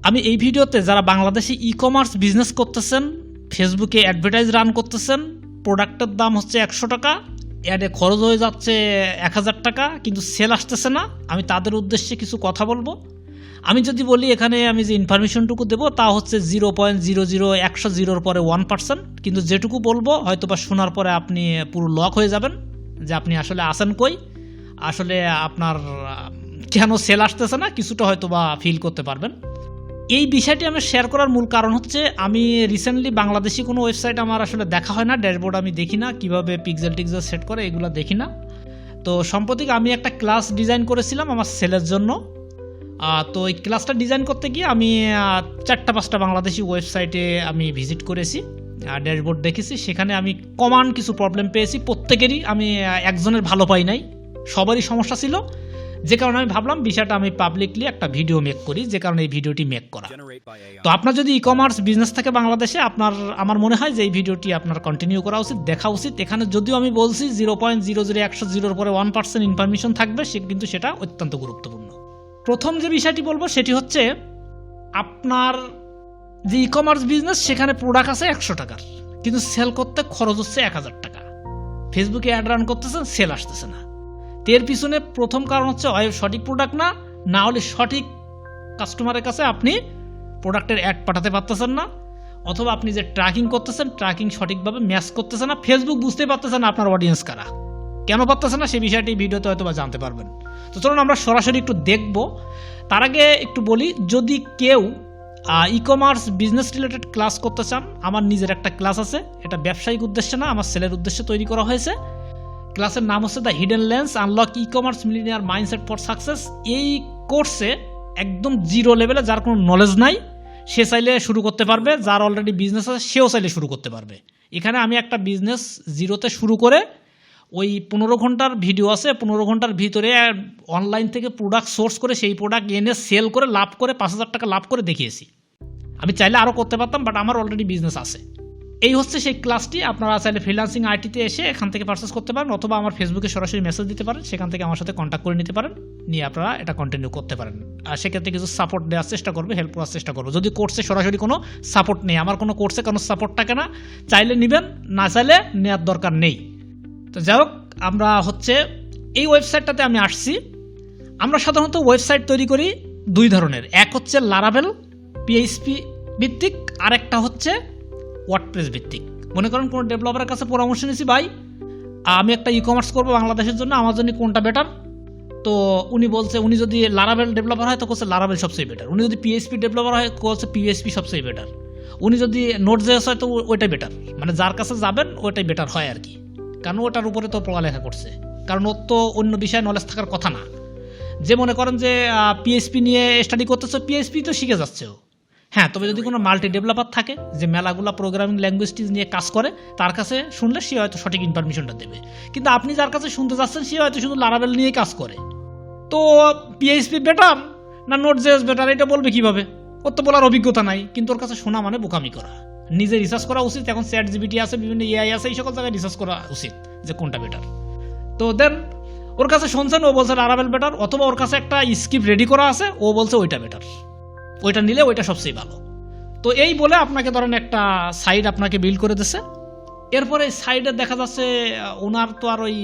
আমি এই ভিডিওতে যারা বাংলাদেশে ই কমার্স বিজনেস করতেছেন, ফেসবুকে অ্যাডভার্টাইজ রান করতেছেন, প্রোডাক্টের দাম হচ্ছে 100 টাকা, অ্যাডে খরচ হয়ে যাচ্ছে 1000 টাকা, কিন্তু সেল আসতেছে না, আমি তাদের উদ্দেশ্যে কিছু কথা বলবো। আমি যদি বলি এখানে আমি যে ইনফরমেশনটুকু দেবো তা হচ্ছে 0.00 পরে 1%, কিন্তু যেটুকু বলবো হয়তো বা শোনার পরে আপনি পুরো লক হয়ে যাবেন যে আপনি আসলে আসেন কই, আসলে আপনার কেন সেল আসতেছে না কিছুটা হয়তো বা ফিল করতে পারবেন। এই বিষয়টি আমি শেয়ার করার মূল কারণ হচ্ছে আমি রিসেন্টলি বাংলাদেশি কোনো ওয়েবসাইট আমার আসলে দেখা হয় না, ড্যাশবোর্ড আমি দেখি না, কীভাবে পিক্সেল টিক্সেল সেট করে এগুলো দেখি না। তো সম্প্রতি আমি একটা ক্লাস ডিজাইন করেছিলাম আমার সেলের জন্য। তো এই ক্লাসটা ডিজাইন করতে গিয়ে আমি 4-5টা বাংলাদেশি ওয়েবসাইটে আমি ভিজিট করেছি, ড্যাশবোর্ড দেখেছি, সেখানে আমি কমন কিছু প্রবলেম পেয়েছি। প্রত্যেকেরই, আমি একজনের ভালো পাই নাই, সবারই সমস্যা ছিল, যে কারণে আমি ভাবলাম বিষয়টা আমি পাবলিকলি একটা ভিডিও মেক করি, যে কারণে এই ভিডিওটি মেক করা। তো আপনার যদি ই কমার্স বিজনেস থাকে বাংলাদেশে, আমার মনে হয় যে এই ভিডিওটি আপনার কন্টিনিউ করা উচিত, দেখা উচিত। এখানে যদিও আমি বলছি 0.00 পরে 1% ইনফরমেশন থাকবে, কিন্তু সেটা অত্যন্ত গুরুত্বপূর্ণ। প্রথম যে বিষয়টি বলবো সেটি হচ্ছে আপনার যে ই কমার্স বিজনেস, সেখানে প্রোডাক্ট আছে 100 টাকার, কিন্তু সেল করতে খরচ হচ্ছে 1000 টাকা। ফেসবুকে অ্যাড রান করতেছেন, সেল আসতেছে না। এর পিছনে প্রথম কারণ হচ্ছে হয় সঠিক প্রোডাক্ট না হলে সঠিক কাস্টমারের কাছে আপনি প্রোডাক্টের অ্যাড পাঠাতে পারতেছেন না, অথবা আপনি যে ট্র্যাকিং করতেছেন ট্র্যাকিং সঠিকভাবে ম্যাচ করতেছে না। ফেসবুক বুঝতে পারতেছে না আপনার অডিয়েন্স কারা, কেন পারতেছে না, সেই বিষয়টি ভিডিওতে হয়তো বা জানতে পারবেন। তো চলুন আমরা সরাসরি একটু দেখব। তার আগে একটু বলি, যদি কেউ e commerce business related class করতে চান, আমার নিজের একটা ক্লাস আছে, এটা ব্যবসায়িক উদ্দেশ্যে না, আমার সেলের উদ্দেশ্যে তৈরি করা হয়েছে। ক্লাসের নাম হচ্ছে the hidden lens unlock e commerce millionaire mindset for success. এই কোর্সে একদম জিরো লেভেলে, যার কোনো নলেজ নাই, সে চাইলে শুরু করতে পারবে, যার অলরেডি বিজনেস আছে সেও চাইলে শুরু করতে পারবে। এখানে আমি একটা বিজনেস জিরোতে শুরু করে ওই 15 ঘন্টার ভিডিও আছে, 15 ঘন্টার ভিতরে অনলাইন থেকে প্রোডাক্ট সোর্স করে সেই প্রোডাক্ট এনে সেল করে লাভ করে 5000 টাকা লাভ করে দেখিয়েছি। আমি চাইলে আরও করতে পারতাম, বাট আমার অলরেডি বিজনেস আছে। এই হচ্ছে সেই ক্লাসটি। আপনারা চাইলে ফ্রিল্যান্সিং আইটিতে এসে এখান থেকে পারচেস করতে পারেন, অথবা আমার ফেসবুকে সরাসরি মেসেজ দিতে পারেন, সেখান থেকে আমার সাথে কন্ট্যাক্ট করে নিতে পারেন, নিয়ে আপনারা এটা কন্টিনিউ করতে পারেন। আর সেক্ষেত্রে কিছু সাপোর্ট দেওয়ার চেষ্টা করবে, হেল্প করার চেষ্টা করবো। যদি কোর্সে সরাসরি কোনো সাপোর্ট নেই, আমার কোনো কোর্সে কোনো সাপোর্ট থাকে না, চাইলে নেবেন, না চাইলে নেওয়ার দরকার নেই। তো যাই হোক, আমরা হচ্ছে এই ওয়েবসাইটটাতে আমি আসছি। আমরা সাধারণত ওয়েবসাইট তৈরি করি দুই ধরনের, এক হচ্ছে লারাভেল পিএইচপি ভিত্তিক, আর একটা হচ্ছে ওয়ার্ডপ্রেস ভিত্তিক। মনে করেন কোনো ডেভেলপারের কাছে পরামর্শ নিয়েছি, ভাই আমি একটা ই কমার্স করবো বাংলাদেশের জন্য, আমার জন্য কোনটা বেটার? তো উনি বলছে, উনি যদি লারাভেল ডেভেলপার হয় তো বলছে লারাভেল সবচেয়ে বেটার, উনি যদি পিএইচপি ডেভেলপার হয় বলছে পিএইচপি সবচেয়ে বেটার, উনি যদি নোড.জেএস হয় তো ওইটাই বেটার। মানে যার কাছে যাবেন ওইটাই বেটার হয় আর কি, কারণ ওটার উপরে তো পড়ালেখা করছে, কারণ ওর তো অন্য বিষয়ে নলেজ থাকার কথা না। যে মনে করেন যে পিএইচপি নিয়ে স্টাডি করতেছে, পিএইচপি তো শিখে যাচ্ছে ও, হ্যাঁ, তবে যদি কোনো মাল্টি ডেভেলপার থাকে যে মেলাগুলা প্রোগ্রামিং ল্যাঙ্গুয়েজটি নিয়ে কাজ করে, তার কাছে শুনলে সে হয়তো সঠিক ইনফরমেশনটা দেবে। কিন্তু আপনি যার কাছে শুনতে যাচ্ছেন সে হয়তো শুধু লারাভেল নিয়েই কাজ করে, তো পিএইচপি বেটার না নোড.জেএস বেটার এটা বলবে কিভাবে? ওর তো বলার অভিজ্ঞতা নাই, কিন্তু ওর কাছে শোনা মানে বোকামি করা। নিজে রিসার্চ করা উচিত, এখন চ্যাটজিপিটি আছে, বিভিন্ন এআই আছে, এই সকল জায়গায় রিসার্চ করা উচিত যে কোনটা বেটার। তো দেন ওর কাছে শুনছেন, ও বলছে লারাভেল বেটার, অথবা ওর কাছে একটা স্ক্রিপ্ট রেডি করা আছে, ও বলছে ওইটা বেটার, ওইটা নিলে ওইটা সবচেয়ে ভালো। তো এই বলে আপনাকে ধরেন একটা সাইট আপনাকে বিল্ড করে দিচ্ছে। এরপরে সাইডে দেখা যাচ্ছে ওনার তো আর ওই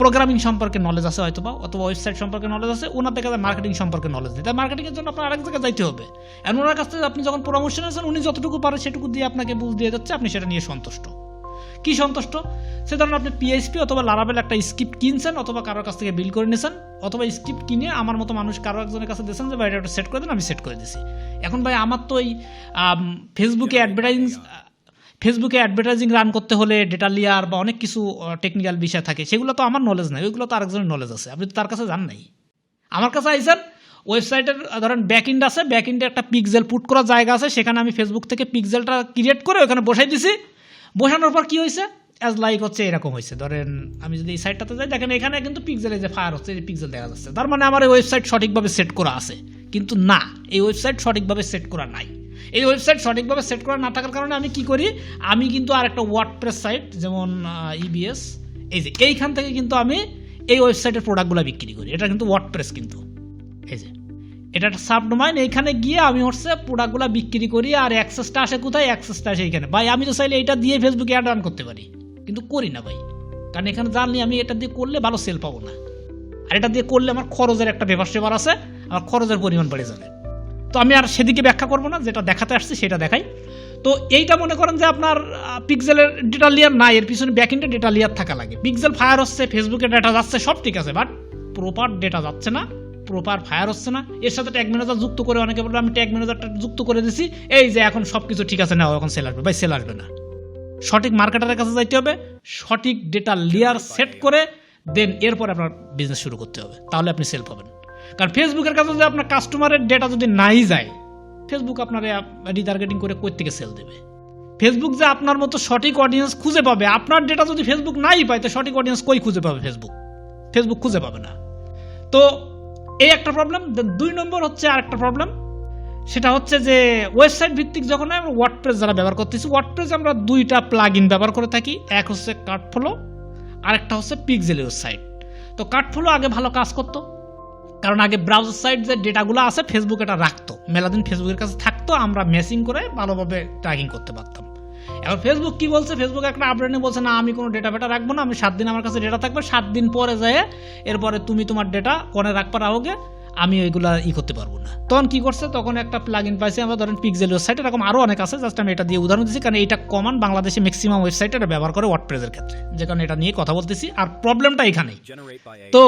প্রোগ্রামিং সম্পর্কে নলেজ আছে হয়তো বা, অথবা ওয়েবসাইট সম্পর্কে নলেজ আছে, ওনার দেখা যায় মার্কেটিং সম্পর্কে নলেজ নেই। তাই মার্কেটিংয়ের জন্য আপনার আরেক জায়গায় যাইতে হবে। এখন ওনার কাছ থেকে আপনি যখন পরামর্শ নিয়েছেন, উনি যতটুকু পারে সেটুকু দিয়ে আপনাকে বুঝ দিয়ে যাচ্ছে, আপনি সেটা নিয়ে সন্তুষ্ট। কি সন্তুষ্ট? সে ধরেন আপনি পিএইচপি অথবা লারাভেল একটা স্ক্রিপ্ট কিনছেন, অথবা কারোর কাছ থেকে বিল্ড করে নিয়েছেন, অথবা স্ক্রিপ্ট কিনে আমার মতো মানুষ কারো একজনের কাছে দিয়েছেন যে ভাই এটা সেট করে দেন, আমি সেট করে দিয়েছি। এখন ভাই আমার তো এই ফেসবুকে অ্যাডভার্টাইজিং রান করতে হলে ডেটা লেয়ার বা অনেক কিছু টেকনিক্যাল বিষয় থাকে, সেগুলো তো আমার নলেজ নাই, ওইগুলো তো আরেকজনের নলেজ আছে, আপনি তো তার কাছে যান নাই। আমার কাছে আইসেন, ওয়েবসাইটের ধরেন ব্যাকএন্ড আছে, ব্যাকএন্ডে একটা পিক্সেল পুট করার জায়গা আছে, সেখানে আমি ফেসবুক থেকে পিক্সেলটা ক্রিয়েট করে ওখানে বসাই দিছি। বসানোর পর কী হয়েছে, অ্যাজ লাইক হচ্ছে এরকম হয়েছে। ধরেন আমি যদি এই সাইটটাতে যাই, দেখেন এখানে কিন্তু পিক্সেলে যে ফায়ার হচ্ছে, এই পিক্সেল দেখা যাচ্ছে, তার মানে আমার এই ওয়েবসাইট সঠিকভাবে সেট করা আছে। কিন্তু না, এই ওয়েবসাইট সঠিকভাবে সেট করা নাই। এই ওয়েবসাইট সঠিকভাবে সেট করা না থাকার কারণে আমি কি করি, আমি কিন্তু আর একটা ওয়ার্ডপ্রেস সাইট যেমন ইবিএস, এই যে এইখান থেকে কিন্তু আমি এই ওয়েবসাইটের প্রোডাক্টগুলো বিক্রি করি। এটা কিন্তু ওয়ার্ডপ্রেস, কিন্তু এই যে এটা একটা সাবডোমাইন। এইখানে গিয়ে আমি হচ্ছে প্রোডাক্টগুলো বিক্রি করি, আর অ্যাক্সেসটা আসে কোথায়? অ্যাক্সেসটা আসে এইখানে। ভাই আমি তো চাইলে এটা দিয়ে ফেসবুকে অ্যাড রান করতে পারি, কিন্তু করি না ভাই, কারণ এখানে জানলি আমি এটা দিয়ে করলে ভালো সেল পাবো না, আর এটা দিয়ে করলে আমার খরচের একটা ব্যাপার আছে, আমার খরচের পরিমাণ বেড়ে যাবে। তো আমি আর সেদিকে ব্যাখ্যা করবো না, যেটা দেখাতে আসছি সেটা দেখাই। তো এইটা মনে করেন যে আপনার পিক্সেলের ডেটা লেয়ার নাই, এর পিছনে ব্যাকএন্ডে ডেটা লেয়ার থাকা লাগে। পিক্সেল ফায়ার হচ্ছে, ফেসবুকে ডেটা যাচ্ছে, সব ঠিক আছে, বাট প্রপার ডেটা যাচ্ছে না, প্রপার ফায়ার হচ্ছে না। এর সাথে ট্যাগ ম্যানেজার যুক্ত করে, অনেকে বলবে আমি ট্যাগ ম্যানেজারটা যুক্ত করে দিছি, এই যে এখন সব কিছু ঠিক আছে, না এখন সেল আসবে। ভাই সেল আসবে না, সঠিক মার্কেটারের কাছে যাইতে হবে, সঠিক ডেটা লেয়ার সেট করে দেন এরপর আপনার বিজনেস শুরু করতে হবে, তাহলে আপনি সেল পাবেন। কারণ ফেসবুকের কাছে যদি আপনার কাস্টমারের ডেটা যদি নাই যায়, ফেসবুক আপনার রিটার্গেটিং করে কই থেকে সেল দেবে? ফেসবুক যে আপনার মতো সঠিক অডিয়েন্স খুঁজে পাবে, আপনার ডেটা যদি ফেসবুক নাই পায়, তো সঠিক অডিয়েন্স কই খুঁজে পাবে? ফেসবুক খুঁজে পাবে না। তো এই একটা প্রবলেম। 2 নম্বর হচ্ছে আরেকটা প্রবলেম, সেটা হচ্ছে যে ওয়েবসাইট ভিত্তিক যখন আমরা ওয়ার্ডপ্রেস যারা ব্যবহার করতেছি, ওয়ার্ডপ্রেস আমরা 2টা প্লাগইন ব্যবহার করে থাকি, এক হচ্ছে কার্টফ্লো, আরেকটা হচ্ছে পিক্সেল ওয়েবসাইট। তো কার্টফ্লো আগে ভালো কাজ করতো, কারণ আগে ব্রাউজার সাইট যে ডেটাগুলো আছে ফেসবুক এটা রাখতো, মেলাদিন ফেসবুকের কাছে থাকতো, আমরা ম্যাচিং করে ভালোভাবে ট্র্যাকিং করতে পারতাম। এবার ফেসবুক কি বলছে? ফেসবুক একটা আপডেটে বলছে না আমি কোনো ডেটা ফেটা রাখবো না, আমি 7 দিন আমার কাছে ডেটা থাকবে, 7 দিন পরে যায় এরপরে তুমি তোমার ডেটা কোনে রাখবা রাখোগে, আমি ওইগুলা করতে পারবো না। তখন কি করছে? তখন একটা প্লাগইন পাইছে আমরা, ধরেন পিক্সেল ওয়েবসাইট, এরকম আরও অনেক আছে, জাস্ট আমি এটা দিয়ে উদাহরণ দিচ্ছি কারণ এটা কমন, বাংলাদেশে ম্যাক্সিমাম ওয়েবসাইট এটা ব্যবহার করে ওয়ার্ডপ্রেসের ক্ষেত্রে, যে কারণে এটা নিয়ে কথা বলতেছি। আর প্রবলেমটা এখানেই। তো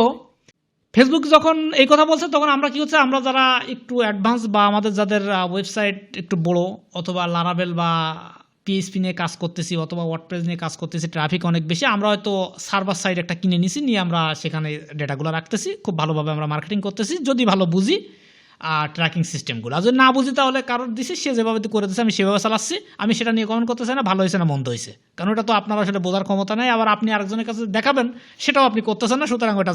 ফেসবুক যখন এই কথা বলছে, তখন আমরা কি হচ্ছে, আমরা যারা একটু অ্যাডভান্স বা আমাদের যাদের ওয়েবসাইট একটু বড়, অথবা লারাবেল বা পিএইচপি নিয়ে কাজ করতেছি, অথবা ওয়ার্ডপ্রেস নিয়ে কাজ করতেছি, ট্রাফিক অনেক বেশি, আমরা হয়তো সার্ভার সাইড একটা কিনে নিছি, নিয়ে আমরা সেখানে ডেটাগুলো রাখতেছি, খুব ভালোভাবে আমরা মার্কেটিং করতেছি, যদি ভালো বুঝি ট্র্যাকিং সিস্টেমগুলো। আর যদি না বুঝি তাহলে কারোর দিছি, সে যেভাবে করে দিচ্ছে আমি সেভাবে চালাচ্ছি, আমি সেটা নিয়ে কমেন্ট করতে চাই না ভালো হয়েছে না মন্দ হয়েছে, কারণ ওটা তো আপনার আসলে বোঝার ক্ষমতা নেই, আবার আপনি আরেকজনের কাছে দেখাবেন সেটাও আপনি করতেছেন না, সুতরাং ওটা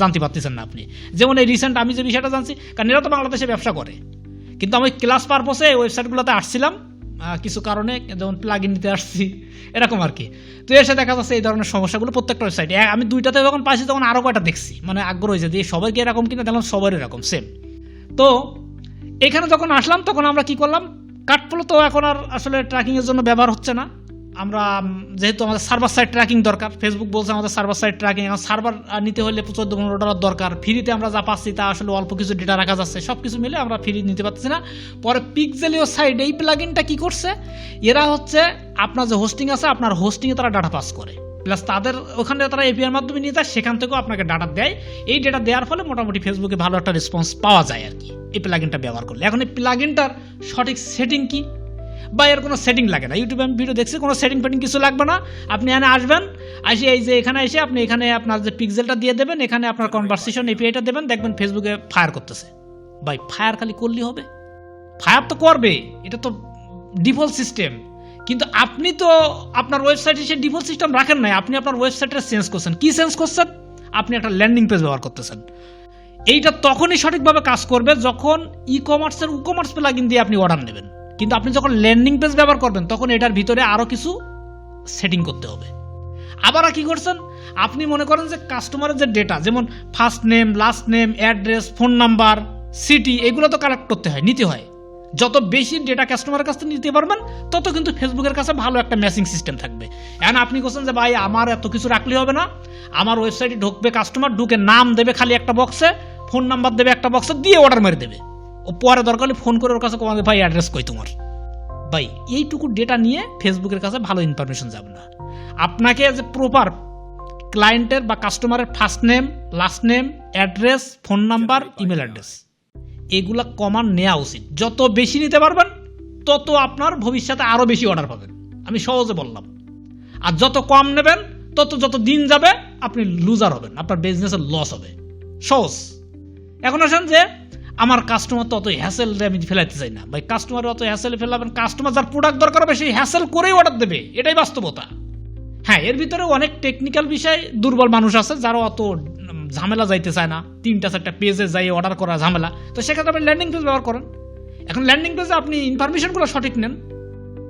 জানতে পারতেছেন না আপনি। যেমন এই রিসেন্ট আমি যে বিষয়টা জানছি, কারণ এরা তো বাংলাদেশে ব্যবসা করে, কিন্তু আমি ক্লাস পারপসে এই ওয়েবসাইটগুলোতে আসছিলাম কিছু কারণে, যেমন প্লাগইন নিতে আসছি এরকম আর কি। তো এসে দেখা যাচ্ছে এই ধরনের সমস্যাগুলো প্রত্যেকটা ওয়েবসাইটে। আমি 2টাতে যখন পাইছি তখন আরও কয়টা দেখছি, মানে আগ্রহ হয়েছে যে সবাইকে এরকম কিনা, দেখলাম সবার এরকম সেম। তো এখানে যখন আসলাম তখন আমরা কি করলাম, কার্টফ্লো তো এখন আর আসলে ট্র্যাকিংয়ের জন্য ব্যবহার হচ্ছে না, আমরা যেহেতু আমাদের সার্ভার সাইড ট্র্যাকিং দরকার, ফেসবুক বলছে আমাদের সার্ভার সাইড ট্র্যাকিং, এখন সার্ভার নিতে হলে $14-15 দরকার, ফ্রিতে আমরা যা পাচ্ছি তা আসলে অল্প কিছু ডেটা রাখা যাচ্ছে, সব কিছু মিলে আমরা ফ্রি নিতে পারছি না। পরে পিক্সেলিও সাইড এই প্লাগইনটা কি করছে, এরা হচ্ছে আপনার যে হোস্টিং আছে, আপনার হোস্টিংয়ে তারা ডাটা পাস করে, প্লাস তাদের ওখানে তারা এপিআইয়ের মাধ্যমে নিয়ে যায়, সেখান থেকেও আপনাকে ডাটা দেয়। এই ডেটা দেওয়ার ফলে মোটামুটি ফেসবুকে ভালো একটা রেসপন্স পাওয়া যায় আর কি এই প্লাগইনটা ব্যবহার করলে। এখন এই প্লাগইনটার সঠিক সেটিং কি, বা এর কোনো সেটিং লাগে না, ইউটিউবে আমি ভিডিও দেখছি, কোনো সেটিং ফেটিং কিছু লাগবে না, আপনি এখানে আসবেন, আসে এই যে এখানে এসে আপনি এখানে আপনার যে পিক্সেলটা দিয়ে দেবেন, এখানে আপনার কনভারসেশন এপিআইটা দেবেন, দেখবেন ফেসবুকে ফায়ার করতেছে। ভাই ফায়ার খালি করলেই হবে? ফায়ার তো করবে, এটা তো ডিফল্ট সিস্টেম, কিন্তু আপনি তো আপনার ওয়েবসাইটে সে ডিফল্ট সিস্টেম রাখেন নাই, আপনি আপনার ওয়েবসাইটে চেঞ্জ করছেন। কি চেঞ্জ করছেন? আপনি একটা ল্যান্ডিং পেজ ব্যবহার করতেছেন। এইটা তখনই সঠিকভাবে কাজ করবে যখন ই-কমার্স প্লাগইন দিয়ে আপনি অর্ডার নেবেন, কিন্তু আপনি যখন ল্যান্ডিং পেজ ব্যবহার করবেন তখন এটার ভিতরে আরও কিছু সেটিং করতে হবে। আবার কি করছেন, আপনি মনে করেন যে কাস্টমারের যে ডেটা, যেমন first name, last name, address, phone number, city, এগুলো তো কালেক্ট করতে হয়, নিতে হয়। যত বেশি ডেটা কাস্টমারের কাছ থেকে নিতে পারবেন তত কিন্তু ফেসবুকের কাছে ভালো একটা ম্যাচিং সিস্টেম থাকবে। এখন আপনি বলছেন যে ভাই আমার এত কিছু রাখলে হবে না, আমার ওয়েবসাইটে ঢুকবে কাস্টমার, ঢুকে নাম দেবে খালি একটা বক্সে, ফোন নাম্বার দেবে একটা বক্সে, দিয়ে অর্ডার মেরে দেবে, ও পরে দরকার হলে ফোন করে ওর কাছে কমাবে, ভাই অ্যাড্রেস কই তোমার। ভাই এইটুকু ডেটা নিয়ে ফেসবুকের কাছে ভালো ইনফরমেশন যাবে না। আপনাকে যে প্রপার ক্লায়েন্টের বা কাস্টমারের first name, last name, address, phone number, email address, এগুলা কমান নেওয়া উচিত। যত বেশি নিতে পারবেন তত আপনার ভবিষ্যতে আরও বেশি অর্ডার পাবেন, আমি সহজে বললাম। আর যত কম নেবেন তত যত দিন যাবে আপনি লুজার হবেন, আপনার বিজনেসের লস হবে। সহজ। এখন আসেন যে আমার কাস্টমার তো অত হ্যাসেল আমি ফেলাইতে চাই না। ভাই কাস্টমার অত হ্যাসেলে ফেলাবেন, কাস্টমার যার প্রোডাক্ট দরকার হবে সেই হ্যাসেল করেই অর্ডার দেবে, এটাই বাস্তবতা। হ্যাঁ, এর ভিতরে অনেক টেকনিক্যাল বিষয়, দুর্বল মানুষ আছে যারা অত ঝামেলা যাইতে চায় না, 3-4টা পেজে যাই অর্ডার করা ঝামেলা, তো সেক্ষেত্রে আপনি ল্যান্ডিং পেজ ব্যবহার করেন। এখন ল্যান্ডিং পেজে আপনি ইনফরমেশনগুলো সঠিক নেন,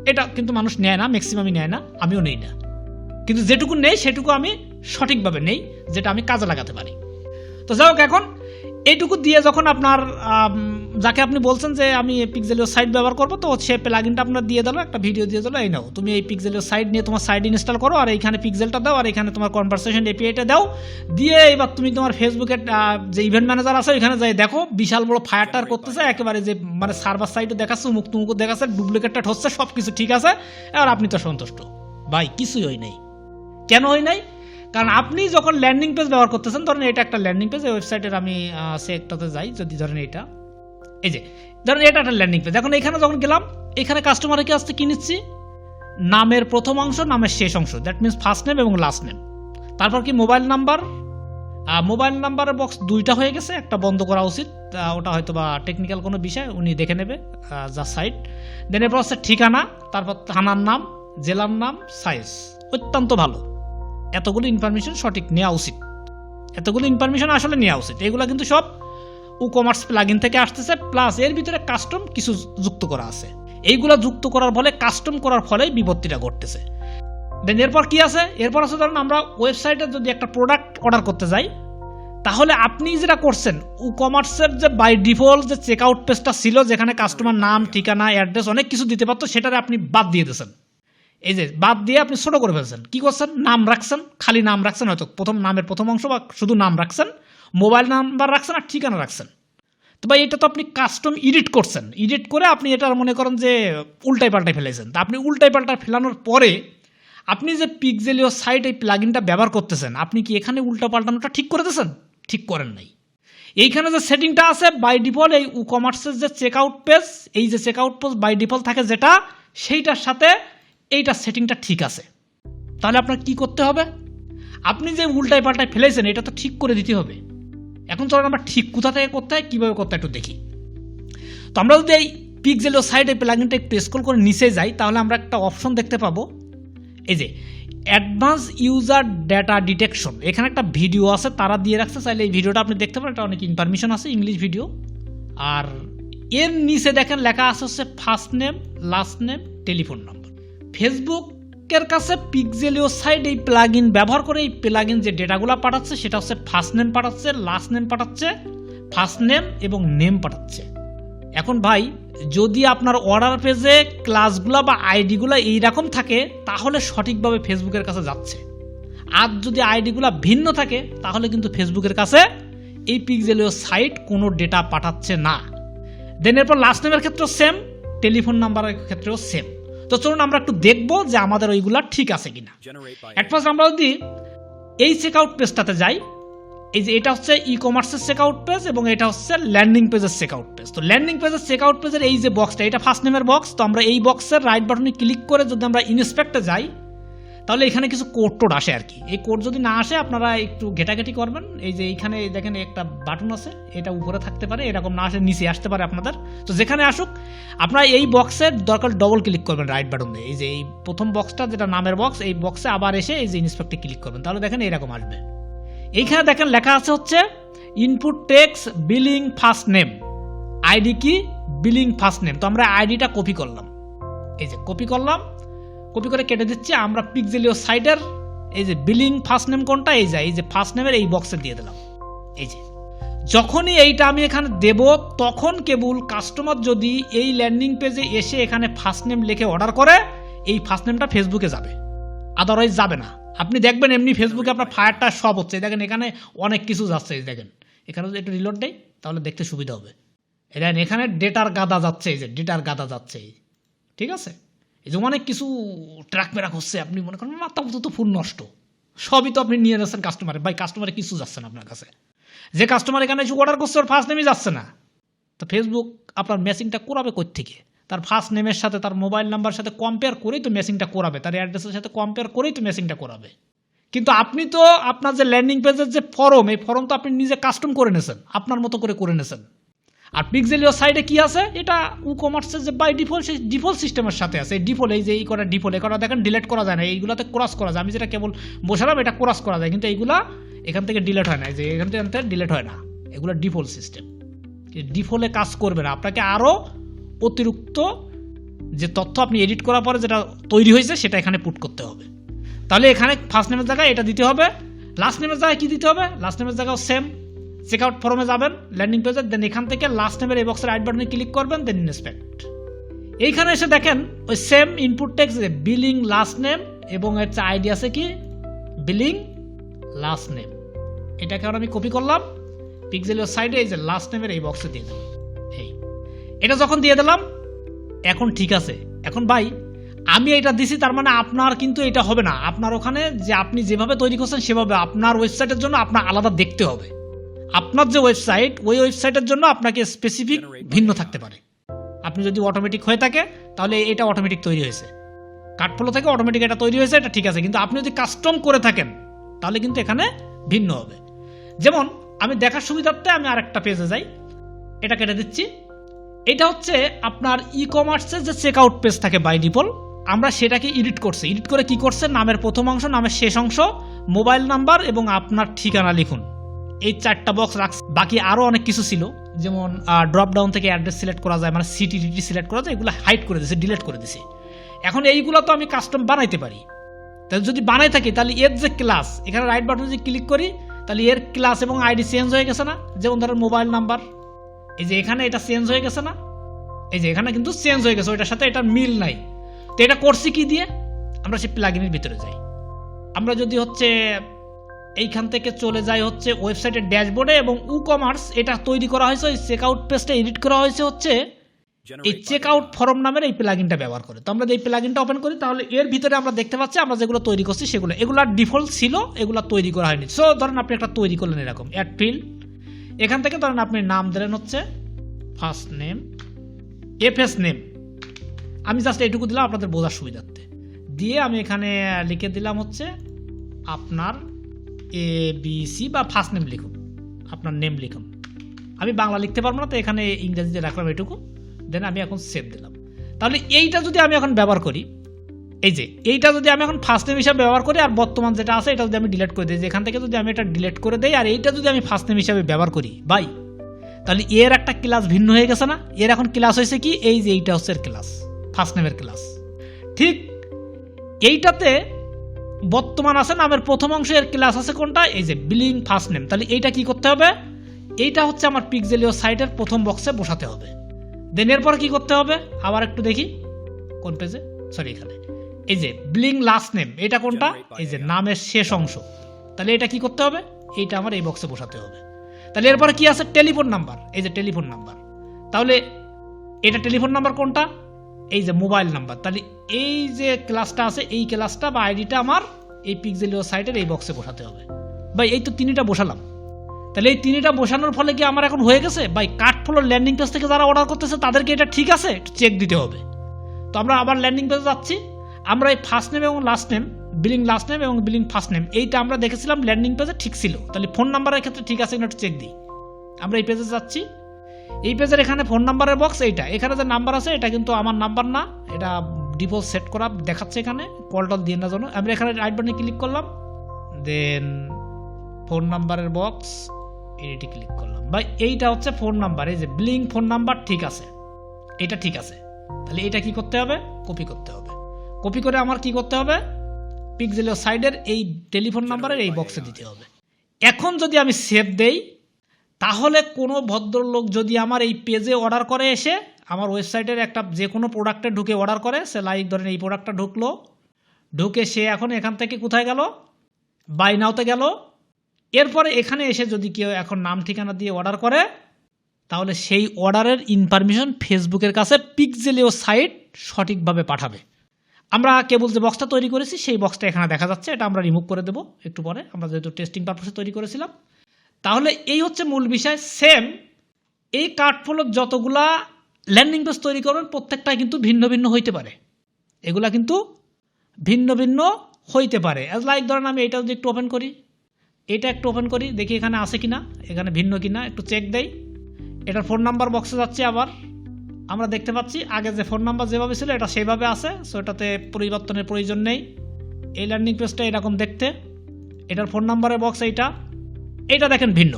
এটা কিন্তু মানুষ নেয় না, ম্যাক্সিমামই নেয় না, আমিও নেই না, কিন্তু যেটুকু নেই সেটুকু আমি সঠিকভাবে নেই, যেটা আমি কাজে লাগাতে পারি। তো যাই হোক, এখন এইটুকু দিয়ে যখন আপনার যাকে আপনি বলছেন যে আমি পিক্সেলিও সাইট ব্যবহার করবো, তো সে প্লাগইনটা আপনার দিয়ে দিল, একটা ভিডিও দিয়ে দিল, এই নাও তুমি এই পিক্সেলিও সাইট নিয়ে তোমার সাইট ইনস্টল করো, আর এইখানে পিক্সেলটা দাও, আর এখানে তোমার কনভারসেশন এপিআইটা দাও, দিয়ে এবার তুমি তোমার ফেসবুকের যে ইভেন্ট ম্যানেজার আছে ওইখানে যাই দেখো বিশাল বড় ফায়ারটার করতেছে, একেবারে যে মানে সার্ভার সাইটও দেখাচ্ছে, মুখ তুমুক দেখাচ্ছে, ডুপ্লিকেটটা হচ্ছে, সব কিছু ঠিক আছে, আর আপনি তো সন্তুষ্ট। ভাই কিছুই হয় নাই। কেন হয় নাই? কারণ আপনি যখন ল্যান্ডিং পেজ ব্যবহার করতেছেন, ধরেন এটা একটা ল্যান্ডিং পেজ, এই ওয়েবসাইটের আমি সে একটাতে যাই, যদি ধরেন এটা, এই যে ধরেন এটা একটা ল্যান্ডিং পেজ। এখন এখানে যখন গেলাম, এখানে কাস্টমারকে আসতে কি নিচ্ছি, নামের প্রথম অংশ, নামের শেষ অংশ, দ্যাট মিনস ফার্স্ট নেম এবং লাস্ট নেম। তারপর কি মোবাইল নাম্বারের বক্স দুইটা হয়ে গেছে, একটা বন্ধ করা উচিত, ওটা হয়তো বা টেকনিক্যাল কোনো বিষয়, উনি দেখে নেবে যা সাইট। দেন এরপর হচ্ছে ঠিকানা, তারপর থানার নাম, জেলার নাম, সাইজ। অত্যন্ত ভালো, এতগুলো ইনফরমেশন সঠিক নেওয়া উচিত, এতগুলো ইনফরমেশন আসলে নেওয়া উচিত। এগুলো কিন্তু সব কমার্স প্লাগইন থেকে আসতেছে, প্লাস এর ভিতরে কাস্টম কিছু যুক্ত করা আছে। এইগুলা যুক্ত করার ফলে, কাস্টম করার ফলে বিপত্তিটা ঘটতেছে। দেন এরপর কি আছে, এরপর আছে ধরুন আমরা ওয়েবসাইটে যদি একটা প্রোডাক্ট অর্ডার করতে যাই, তাহলে আপনি যেটা করছেন কমার্সের যে বাই ডিফল্ট যে চেক আউট পেজটা ছিল, যেখানে কাস্টমার নাম, ঠিকানা, অ্যাড্রেস অনেক কিছু দিতে পারতো, সেটারে আপনি বাদ দিয়ে দিয়েছেন। এই যে বাদ দিয়ে আপনি ছোট করে ফেলছেন। কি করছেন, নাম রাখছেন, খালি নাম রাখছেন, হয়তো প্রথম নামের প্রথম অংশ বা শুধু নাম রাখছেন, মোবাইল নাম্বার রাখছেন, আর ঠিকানা রাখছেন। তো ভাই এটা তো আপনি কাস্টম এডিট করছেন, এডিট করে আপনি এটা মনে করেন যে উল্টাই পাল্টাই ফেলেছেন। তা আপনি উল্টাই পাল্টাই ফেলানোর পরে আপনি যে পিক্সেলিও সাইট এই প্লাগইনটা ব্যবহার করতেছেন, আপনি কি এখানে উল্টা পাল্টানোটা ঠিক করে দিয়েছেন? ঠিক করেন নাই। এইখানে যে সেটিংটা আছে বাই ডিফল্ট, এই কমার্সের যে চেক আউট পেজ, এই যে check out page by default থাকে যেটা, সেইটার সাথে এইটা সেটিংটা ঠিক আছে। তাহলে আপনার কি করতে হবে, আপনি যে উল্টায় পাল্টায় ফেলেছেন এটা তো ঠিক করে দিতে হবে। এখন চলেন আমরা ঠিক কোথা থেকে করতে হয়, কীভাবে করতে হয় একটু দেখি। তো আমরা যদি এই পিক্সেলিও সাইট এই প্লাগইনটা একটু স্ক্রল করে নিচে যাই, তাহলে আমরা একটা অপশন দেখতে পাবো, এই যে অ্যাডভান্স ইউজার ডেটা ডিটেকশন। এখানে একটা ভিডিও আছে, তারা দিয়ে রাখছে, চাইলে এই ভিডিওটা আপনি দেখতে পারেন, এটা অনেক ইনফরমেশন আছে, ইংলিশ ভিডিও। আর এর নিচে দেখেন লেখা আছে হচ্ছে first name, last name, telephone number. ফেসবুকের কাছে পিক্সেলিও সাইট এই প্লাগইন ব্যবহার করে এই প্লাগইন যে ডেটাগুলো পাঠাচ্ছে, সেটা হচ্ছে ফার্স্ট নেম পাঠাচ্ছে, লাস্ট নেম পাঠাচ্ছে, ফার্স্ট নেম এবং নেম পাঠাচ্ছে। এখন ভাই যদি আপনার অর্ডার পেজে ক্লাসগুলো বা আইডিগুলো এইরকম থাকে, তাহলে সঠিকভাবে ফেসবুকের কাছে যাচ্ছে। আর যদি আইডিগুলো ভিন্ন থাকে, তাহলে কিন্তু ফেসবুকের কাছে এই পিক্সেলিও সাইট কোনো ডেটা পাঠাচ্ছে না। দেন এরপর লাস্ট নেমের ক্ষেত্রেও সেম, টেলিফোন নাম্বারের ক্ষেত্রেও সেম। তো চলুন আমরা একটু দেখবো যে আমাদের ওইগুলা ঠিক আছে কিনা। এট ফার্স্ট আমরা যদি এই চেক আউট পেজটাতে যাই, এই যে এটা হচ্ছে ই কমার্সের চেক আউট পেজ এবং এটা হচ্ছে ল্যান্ডিং পেজের চেক আউট পেজ। তো ল্যান্ডিং পেজের চেক আউট পেজের এই যে বক্সটা, এটা ফার্স্ট নেমের বক্স। তো আমরা এই বক্সের রাইট বাটনে ক্লিক করে যদি আমরা ইনস্পেক্টে যাই, তাহলে এখানে কিছু কোড টোড আসে আর কি। এই কোড যদি না আসে আপনারা একটু ঘেটাঘেটি করবেন। এই যে এইখানে দেখেন একটা বাটন আছে, এটা উপরে থাকতে পারে, এরকম না আসে নিচে আসতে পারে আপনাদের। তো যেখানে আসুক আপনারা এই বক্সের দরকার ডবল ক্লিক করবেন রাইট বাটনে। এই যে এই প্রথম বক্সটা যেটা নামের বক্স, এই বক্সে আবার এসে এই যে ইনস্পেক্টে ক্লিক করবেন, তাহলে দেখেন এরকম আসবে। এইখানে দেখেন লেখা আছে হচ্ছে input tax billing first name, ID কি বিলিং ফার্স্ট নেম। তো আমরা আইডিটা কপি করলাম, এই যে কপি করলাম, কপি করে কেটে দিচ্ছি। আমরা পিক্সেলিও সাইটের এই যে বিলিং ফার্স্ট নেম কোনটা, এই যে ফার্স্ট নেমের এই বক্সে দিয়ে দিলাম। এই যে যখনই এইটা আমি এখানে দেব, তখন কেবল কাস্টমার যদি এই ল্যান্ডিং পেজে এসে এখানে ফার্স্ট নেম লিখে অর্ডার করে, এই ফার্স্ট নেমটা ফেসবুকে যাবে, আদারওয়াইজ যাবে না। আপনি দেখবেন এমনি ফেসবুকে আপনার ফায়ারটা সব হচ্ছে, দেখেন এখানে অনেক কিছু যাচ্ছে। দেখেন এখানে যদি একটু রিলোড দেয় তাহলে দেখতে সুবিধা হবে। দেখেন এখানে ডেটার গাদা যাচ্ছে, এই যে ডেটার গাদা যাচ্ছে, ঠিক আছে। এই যে অনেক কিছু ট্র্যাক মেরাক হচ্ছে, আপনি মনে করেন মাথা মতো তো ফুল নষ্ট, সবই তো আপনি নিয়ে যাচ্ছেন কাস্টমারে। ভাই কাস্টমারে কিছু যাচ্ছে না আপনার কাছে, যে কাস্টমার এখানে এসে অর্ডার করছে ওর ফার্স্ট নেমই যাচ্ছে না। তো ফেসবুক আপনার ম্যাচিংটা করাবে কই থেকে? তার ফার্স্ট নেমের সাথে তার মোবাইল নাম্বার সাথে কম্পেয়ার করেই তো ম্যাচিংটা করাবে, তার অ্যাড্রেসের সাথে কম্পেয়ার করেই তো ম্যাচিংটা করাবে। কিন্তু আপনি তো আপনার যে ল্যান্ডিং পেজের যে ফর্ম, এই ফর্ম তো আপনি নিজে কাস্টম করে নিয়েছেন, আপনার মতো করে নিয়েছেন। আর পিক্সেলিও সাইটে কি আছে, এটা কমার্সের যে বাই ডিফল্ট সেই ডিফল্ট সিস্টেমের সাথে আছে। এই ডিফল্ট, এই যে এই করা ডিফল্ট, এই করা দেখেন ডিলিট করা যায় না, এইগুলাতে ক্রস করা যায়। আমি যেটা কেবল বসালাম এটা ক্রস করা যায়, কিন্তু এইগুলা এখান থেকে ডিলিট হয় না, এই যে এখান থেকে ডিলিট হয় না, এগুলো ডিফল্ট সিস্টেম। ডিফল্টে কাজ করবে না, আপনাকে আরও অতিরিক্ত যে তথ্য আপনি এডিট করার পরে যেটা তৈরি হয়েছে সেটা এখানে পুট করতে হবে। তাহলে এখানে ফার্স্ট নেমের জায়গায় এটা দিতে হবে, লাস্ট নেমের জায়গায় কি দিতে হবে, লাস্ট নেমের জায়গাও সেম, চেকআউট ফর্মে যাবেন ল্যান্ডিং পেজে, দেন এখান থেকে লাস্ট নেমের এই বক্সের রাইট বাটনে ক্লিক করবেন, দেন ইন্সপেক্ট। এইখানে এসে দেখেন ওই same input text billing last name এবং হচ্ছে আইডি আছে কি বিলিং লাস্ট নেম। এটাকে আমি কপি করলাম, পিক্সেলের সাইডে এই যে লাস্ট নেমের এই বক্সে দিয়ে দিলাম। এটা যখন দিয়ে দিলাম এখন ঠিক আছে। এখন ভাই আমি এটা দিছি, তার মানে আপনার কিন্তু এটা হবে না। আপনার ওখানে যে আপনি যেভাবে তৈরি করছেন সেভাবে আপনার ওয়েবসাইটের জন্য আপনার আলাদা দেখতে হবে। আপনার যে ওয়েবসাইট ওই ওয়েবসাইটের জন্য আপনাকে স্পেসিফিক ভিন্ন থাকতে পারে। আপনি যদি অটোমেটিক হয়ে থাকে তাহলে এটা অটোমেটিক তৈরি হয়েছে, কার্ডফ্লো থেকে অটোমেটিক এটা তৈরি হয়েছে, এটা ঠিক আছে। কিন্তু আপনি যদি কাস্টম করে থাকেন তাহলে কিন্তু এখানে ভিন্ন হবে। যেমন আমি দেখার সুবিধার্থে আমি আরেকটা পেজে যাই, এটা কেটে দিচ্ছি। এটা হচ্ছে আপনার ই কমার্সের যে চেক আউট পেজ থাকে বাই ডিফল্ট, আমরা সেটাকে এডিট করছি। এডিট করে কি করছে, নামের প্রথম অংশ, নামের শেষ অংশ, মোবাইল নাম্বার এবং আপনার ঠিকানা লিখুন, এই 4টা বক্স রাখছি। বাকি আরও অনেক কিছু ছিল, যেমন ড্রপ ডাউন থেকে অ্যাড্রেস সিলেক্ট করা যায়, মানে সিটি টিটি সিলেক্ট করা যায়, এগুলো হাইড করে দিয়েছে, ডিলিট করে দিয়েছে। এখন এইগুলো তো আমি কাস্টম বানাইতে পারি। তাহলে যদি বানাই থাকি তাহলে এর যে ক্লাস, এখানে রাইট বাটনে যদি ক্লিক করি তাহলে এর ক্লাস এবং আইডি চেঞ্জ হয়ে গেছে না। যেমন ধরেন মোবাইল নাম্বার, এই যে এখানে এটা চেঞ্জ হয়ে গেছে না, এই যে এখানে কিন্তু চেঞ্জ হয়ে গেছে, ওইটার সাথে এটা মিল নাই। তো এটা করছি কি দিয়ে, আমরা সেই প্লাগইনের ভিতরে যাই। আমরা যদি হচ্ছে এইখান থেকে চলে যাই হচ্ছে ওয়েবসাইটের ড্যাশবোর্ডে, এবং ই কমার্স এটা তৈরি করা হয়েছে, ওই চেকআউট পেজটা এডিট করা হয়েছে হচ্ছে এই চেকআউট ফর্ম নামের এই প্লাগইনটা ব্যবহার করে। তো আমরা এই প্লাগইনটা ওপেন করি, তাহলে এর ভিতরে আমরা দেখতে পাচ্ছি আমরা যেগুলো তৈরি করছি সেগুলো, এগুলো ডিফল্ট ছিল, এগুলো তৈরি করা হয়নি। সো ধরেন আপনি একটা তৈরি করলেন এরকম অ্যাড ফিল্ড, এখান থেকে ধরেন আপনি নাম দিলেন হচ্ছে ফার্স্ট নেম, এফএস নেম, আমি জাস্ট এইটুকু দিলাম আপনাদের বোঝার সুবিধার্থে। দিয়ে আমি এখানে লিখে দিলাম হচ্ছে আপনার ABC বা ফার্স্ট নেম লিখুন, আপনার নেম লিখুন। আমি বাংলা লিখতে পারবো না, তো এখানে ইংরেজিতে রাখলাম এটুকু। দেন আমি এখন সেভ দিলাম। তাহলে এইটা যদি আমি এখন ব্যবহার করি, এই যে এইটা যদি আমি এখন ফার্স্ট নেম হিসাবে ব্যবহার করি, আর বর্তমান যেটা আছে এটা যদি আমি ডিলিট করে দিই, এখান থেকে যদি আমি এটা ডিলিট করে দিই আর এইটা যদি আমি ফার্স্ট নেম হিসাবে ব্যবহার করি ভাই, তাহলে এর একটা ক্লাস ভিন্ন হয়ে গেছে না। এর এখন ক্লাস হয়েছে কি, এই যে এইটা হচ্ছে ক্লাস, ফার্স্ট নেমের ক্লাস। ঠিক এইটাতে বর্তমান আছে নামের প্রথম অংশে এর ক্লাস আছে কোনটা, এই যে বিলিং ফার্স্ট নেম। তাহলে এইটা কি করতে হবে, এইটা হচ্ছে আমার পিক্সেলিও সাইটের প্রথম বক্সে বসাতে হবে। দেন এরপর কি করতে হবে, আবার একটু দেখি কোন পেজে, সরি এখানে, এই যে বিলিং লাস্ট নেম, এটা কোনটা, এই যে নামের শেষ অংশ। তাহলে এটা কি করতে হবে, এইটা আমার এই বক্সে বসাতে হবে। তাহলে এরপরে কি আছে, টেলিফোন নাম্বার, এই যে টেলিফোন নাম্বার। তাহলে এটা টেলিফোন নাম্বার কোনটা, এই যে মোবাইল নাম্বার। তাহলে এই যে ক্লাসটা আছে, এই ক্লাসটা বা আইডিটা আমার এই পিক্সেলিও সাইটের এই বক্সে বসাতে হবে। ভাই এই তো তিনটা বসালাম। তাহলে এই তিনটা বসানোর ফলে কি আমার এখন হয়ে গেছে ভাই, কার্ডফ্লো ল্যান্ডিং পেজ থেকে যারা অর্ডার করতেছে তাদেরকে এটা ঠিক আছে একটু চেক দিতে হবে। তো আমরা আবার ল্যান্ডিং পেজে যাচ্ছি, আমরা এই ফার্স্ট নেম এবং last name, billing last name এবং বিলিং ফার্স্ট নেম, এইটা আমরা দেখেছিলাম ল্যান্ডিং পেজে ঠিক ছিল। তাহলে ফোন নাম্বারের ক্ষেত্রে ঠিক আছে কিনা একটু চেক দিই। আমরা এই পেজে যাচ্ছি, এই পেজের এখানে ফোন নাম্বারের বক্স, এইটা এখানে যে নাম্বার আছে এটা কিন্তু আমার নাম্বার না, এটা ডিফল্ট সেট করা দেখাচ্ছে এখানে, কলটল দিয়ে না জন্য। আমরা এখানে রাইট বাটনে ক্লিক করলাম, দেন ফোন নাম্বারের বক্স এটি ক্লিক করলাম। ভাই এইটা হচ্ছে ফোন নাম্বার, এই যে বিলিং ফোন নাম্বার ঠিক আছে, এটা ঠিক আছে। তাহলে এটা কি করতে হবে, কপি করতে হবে। কপি করে আমার কি করতে হবে, পিক্সেলিও সাইডের এই টেলিফোন নাম্বারের এই বক্সে দিতে হবে। এখন যদি আমি সেভ দেই, তাহলে কোনো ভদ্রলোক যদি আমার এই পেজে অর্ডার করে, এসে আমার ওয়েবসাইটের একটা যে কোনো প্রোডাক্টে ঢুকে অর্ডার করে, সে লাইক ধরেন এই প্রোডাক্টটা ঢুকলো, ঢুকে সে এখন এখান থেকে কোথায় গেল, বাই নাওতে গেল। এরপরে এখানে এসে যদি কেউ এখন নাম ঠিকানা দিয়ে অর্ডার করে, তাহলে সেই অর্ডারের ইনফরমেশন ফেসবুকের কাছে পিক্সেলিও সাইট সঠিকভাবে পাঠাবে। আমরা কেবল যে বক্সটা তৈরি করেছি সেই বক্সটা এখানে দেখা যাচ্ছে, এটা আমরা রিমুভ করে দেবো একটু পরে, আমরা যেহেতু টেস্টিং পারপাসে তৈরি করেছিলাম। তাহলে এই হচ্ছে মূল বিষয়। সেম এই কার্ডফ্লোর যতগুলা ল্যান্ডিং পেজ তৈরি করবেন প্রত্যেকটাই কিন্তু ভিন্ন ভিন্ন হইতে পারে, এগুলা কিন্তু ভিন্ন ভিন্ন হইতে পারে। অ্যাজ লাইক ধরেন আমি এটা যদি একটু ওপেন করি, এটা একটু ওপেন করি, দেখি এখানে আছে কিনা, এখানে ভিন্ন কিনা একটু চেক দেই। এটার ফোন নাম্বার বক্সে যাচ্ছে, আবার আমরা দেখতে পাচ্ছি আগে যে ফোন নাম্বার যেভাবে ছিল এটা সেইভাবে আছে, সো এটাতে পরিবর্তনের প্রয়োজন নেই। এই ল্যান্ডিং পেজটা এরকম দেখতে, এটার ফোন নাম্বারের বক্স এইটা দেখেন ভিন্ন,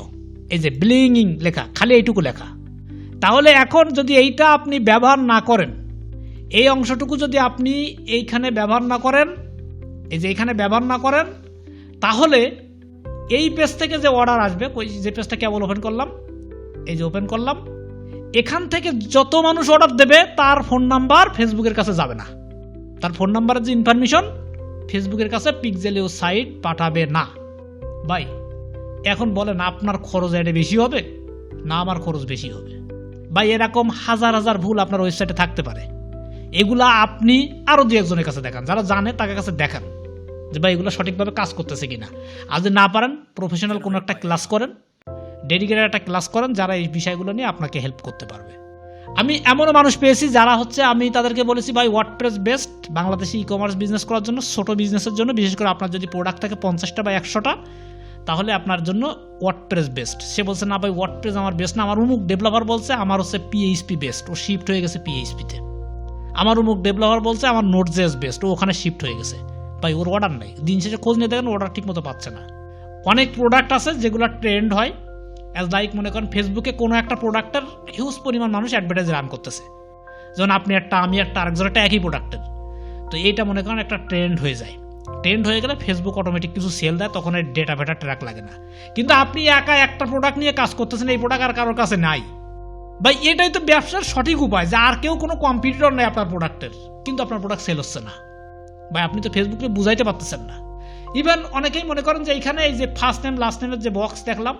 এই যে ব্লিঙ্গিং লেখা, খালি এইটুকু লেখা। তাহলে এখন যদি এইটা আপনি ব্যবহার না করেন, এই অংশটুকু যদি আপনি এইখানে ব্যবহার না করেন, এই যে এইখানে ব্যবহার না করেন, তাহলে এই পেজ থেকে যে অর্ডার আসবে, যে পেজটা কেবল ওপেন করলাম, এই যে ওপেন করলাম, এখান থেকে যত মানুষ অর্ডার দেবে তার ফোন নাম্বার ফেসবুকের কাছে যাবে না। তার ফোন নাম্বারের যে ইনফরমেশন ফেসবুকের কাছে পিক্সেলিও সাইট পাঠাবে না। ভাই এখন বলেন আপনার খরচ এটা বেশি হবে না আমার খরচ বেশি হবে? ভাই এরকম হাজার হাজার ভুল আপনার ওয়েবসাইটে থাকতে পারে। এগুলা আপনি আরও দু একজনের কাছে দেখান, যারা জানে তাদের কাছে দেখান যে ভাই এগুলো সঠিকভাবে কাজ করতেছে কিনা। আর যদি না পারেন প্রফেশনাল কোনো একটা ক্লাস করেন, ডেডিকেটেড একটা ক্লাস করেন, যারা এই বিষয়গুলো নিয়ে আপনাকে হেল্প করতে পারবে। আমি এমনও মানুষ পেয়েছি যারা হচ্ছে, আমি তাদেরকে বলেছি ভাই ওয়ার্ডপ্রেস বেস্ট বাংলাদেশে ই কমার্স বিজনেস করার জন্য, ছোটো বিজনেসের জন্য, বিশেষ করে আপনার যদি প্রোডাক্ট থাকে 50টা বা 100টা, তাহলে আপনার জন্য ওয়ার্ডপ্রেস বেস্ট। সে বলছে না ভাই ওয়ার্ডপ্রেস আমার বেস্ট না, আমার অমুক ডেভেলপার বলছে আমার হচ্ছে PHP বেস্ট, ও শিফট হয়ে গেছে PHP-তে। আমার অমুক ডেভেলপার বলছে আমার Node.js বেস্ট, ও ওখানে শিফট হয়ে গেছে। ভাই ওর অর্ডার নেই, দিন শেষে খোঁজ নিয়ে দেখেন অর্ডার ঠিক মতো পাচ্ছে না। অনেক প্রোডাক্ট আছে যেগুলো ট্রেন্ড হয়, অ্যাজ লাইক মনে করেন ফেসবুকে কোনো একটা প্রোডাক্টের হিউজ পরিমাণ মানুষ অ্যাডভার্টাইজ রান করতেছে, যেমন আপনি একটা, আমি একটা, আরেকজন একটা, একই প্রোডাক্টের। তো এইটা মনে করেন একটা ট্রেন্ড হয়ে যায়। ট্রেন্ড হয়ে গেলে ফেসবুক অটোমেটিক কিছু সেল দেয়, তখন এই ডেটা ভেটা ট্র্যাক লাগে না। কিন্তু আপনি একা একটা প্রোডাক্ট নিয়ে কাজ করতেছেন, এই প্রোডাক্ট আর কারোর কাছে নাই। ভাই এটাই তো ব্যবসার সঠিক উপায়, যে আর কেউ কোনো কম্পিটিটর নেই আপনার প্রোডাক্টের, কিন্তু আপনার প্রোডাক্ট সেল হচ্ছে না। ভাই আপনি তো ফেসবুকে বুঝাইতে পারতেছেন না। ইভেন অনেকেই মনে করেন যে এইখানে এই যে ফার্স্ট নেম লাস্ট নেমের যে বক্স দেখলাম,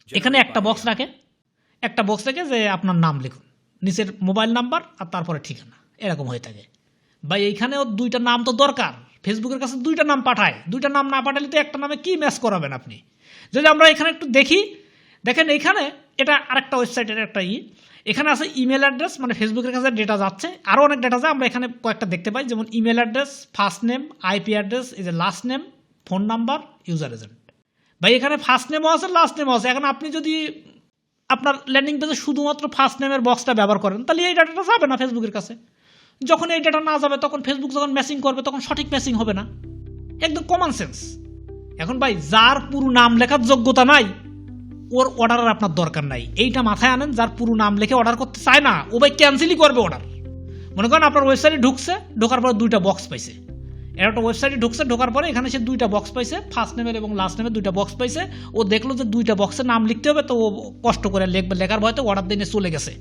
এখানে একটা বক্স রাখে, একটা বক্স রেখে যে আপনার নাম লিখুন, নিচের মোবাইল নাম্বার আর তারপরে ঠিকানা, এরকম হয়ে থাকে। ভাই এইখানেও দুইটা নাম তো দরকার, ফেসবুকের কাছে দুইটা নাম পাঠায়, দুইটা নাম না পাঠালে তো একটা নামে কি ম্যাচ করাবেন আপনি? যদি আমরা এখানে একটু দেখি, দেখেন এইখানে এটা আরেকটা ওয়েবসাইটের একটা এখানে আছে ইমেল অ্যাড্রেস, মানে ফেসবুকের কাছে ডেটা যাচ্ছে, আরও অনেক ডেটা যায়, আমরা এখানে কয়েকটা দেখতে পাই, যেমন email address, first name, IP address, এই যে last name, phone number, user agent. ভাই এখানে ফার্স্ট নেমও আছে, লাস্ট নেমও আছে। এখন আপনি যদি আপনার ল্যান্ডিং পেজে শুধুমাত্র ফার্স্ট নেমের বক্সটা ব্যবহার করেন, তাহলে এই ডাটাটা যাবে না ফেসবুকের কাছে। যখন এই ডাটা না যাবে তখন ফেসবুক যখন ম্যাচিং করবে তখন সঠিক ম্যাচিং হবে না, একদম কমন সেন্স। এখন ভাই যার পুরো নাম লেখার যোগ্যতা নাই ওর অর্ডারের আপনার দরকার নাই, এইটা মাথায় আনেন। যার পুরো নাম লিখে অর্ডার করতে চায় না ও ভাই ক্যান্সেলই করবে অর্ডার। মনে করেন আপনার ওয়েবসাইটে ঢুকছে, ঢোকার পরে দুইটা বক্স পাইছে, এর একটা ওয়েবসাইটে ঢুকছে, ঢোকার পরে এখানে সে দুইটা বক্স পাইছে, ফার্স্ট নেমের এবং লাস্ট নেমের দুইটা বক্স পাইছে। ও দেখলো যে দুইটা বক্সের নাম লিখতে হবে, তো ও কষ্ট করে লিখবে, লেখার ভয়তে অর্ডার দিয়ে চলে গেছে।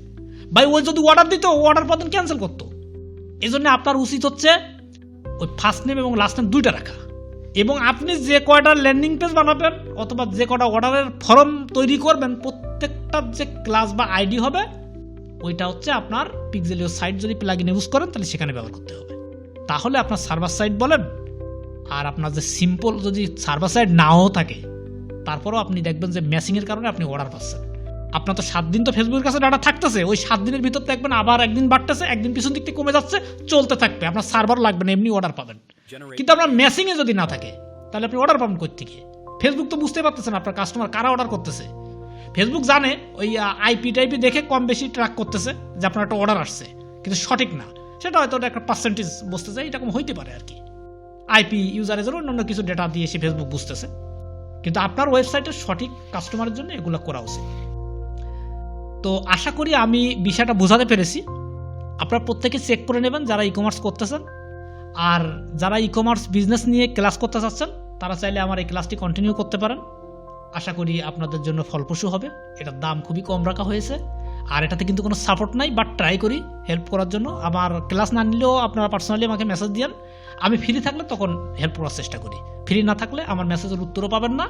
ভাই ওই যদি অর্ডার দিত, ও অর্ডার পর ক্যান্সেল করতো। এই জন্য আপনার উচিত হচ্ছে ওই ফার্স্ট নেম এবং লাস্ট নেম দুইটা রাখা, এবং আপনি যে কয়টা ল্যান্ডিং পেজ বানাবেন অথবা যে কয়টা অর্ডারের ফর্ম তৈরি করবেন, প্রত্যেকটার যে ক্লাস বা আইডি হবে ওইটা হচ্ছে আপনার পিক্সেলিও সাইট যদি প্লাগইন ইউজ করেন তাহলে সেখানে ব্যবহার করতে হবে। তাহলে আপনার সার্ভার সাইট বলেন আর আপনার যে সিম্পল যদি সার্ভার সাইট নাও থাকে, তারপরেও আপনি দেখবেন যে ম্যাচিংয়ের কারণে আপনি অর্ডার পাচ্ছেন। আপনার তো 7 দিন তো ফেসবুকের কাছে ডাটা থাকতেছে, ওই 7 দিনের ভিতর দেখবেন আবার একদিন বাড়তেছে, একদিন পিছন দিক থেকে কমে যাচ্ছে, চলতে থাকবে, আপনার সার্ভার লাগবে না, এমনি অর্ডার পাবেন। কিন্তু আপনার ম্যাচিংয়ে যদি না থাকে তাহলে আপনি অর্ডার পাবেন কোথা থেকে? ফেসবুক তো বুঝতে পারতেছেন আপনার কাস্টমার কারা অর্ডার করতেছে। ফেসবুক জানে ওই IP টাইপি দেখে কম বেশি ট্র্যাক করতেছে যে আপনার একটা অর্ডার আসছে, কিন্তু সঠিক না, সেটা হয়তো একটা পার্সেন্টেজ বুঝতে চাই, এরকম হইতে পারে আর কি। IP ইউজারের অন্যান্য কিছু ডেটা দিয়ে সে ফেসবুক বুঝতেছে, কিন্তু আপনার ওয়েবসাইটের সঠিক কাস্টমারের জন্য এগুলো করা উচিত। তো আশা করি আমি বিষয়টা বোঝাতে পেরেছি। আপনারা প্রত্যেকে চেক করে নেবেন যারা ই কমার্স করতেছেন, আর যারা ই কমার্স বিজনেস নিয়ে ক্লাস করতে চাচ্ছেন তারা চাইলে আমার এই ক্লাসটি কন্টিনিউ করতে পারেন। আশা করি আপনাদের জন্য ফলপ্রসূ হবে। এটার দাম খুবই কম রাখা হয়েছে, আর এটাতে কিন্তু কোনো সাপোর্ট নাই, বাট ট্রাই করি হেল্প করার জন্য। আমার ক্লাস না নিলেও আপনারা পার্সোনালি আমাকে মেসেজ দিন, আমি ফ্রি থাকলে তখন হেল্প করার চেষ্টা করি, ফ্রি না থাকলে আমার মেসেজের উত্তরও পাবেন না,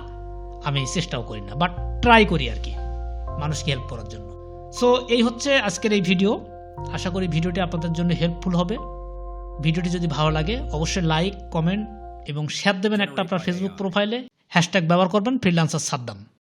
আমি চেষ্টাও করি না, বাট ট্রাই করি আর কি মানুষকে হেল্প করার জন্য। সো এই হচ্ছে আজকের এই ভিডিও। আশা করি ভিডিওটি আপনাদের জন্য হেল্পফুল হবে। ভিডিওটি যদি ভালো লাগে অবশ্যই লাইক, কমেন্ট এবং শেয়ার দেবেন একটা আপনার ফেসবুক প্রোফাইলে। হ্যাশট্যাগ ব্যবহার করবেন ফ্রিল্যান্সার সাদ্দাম।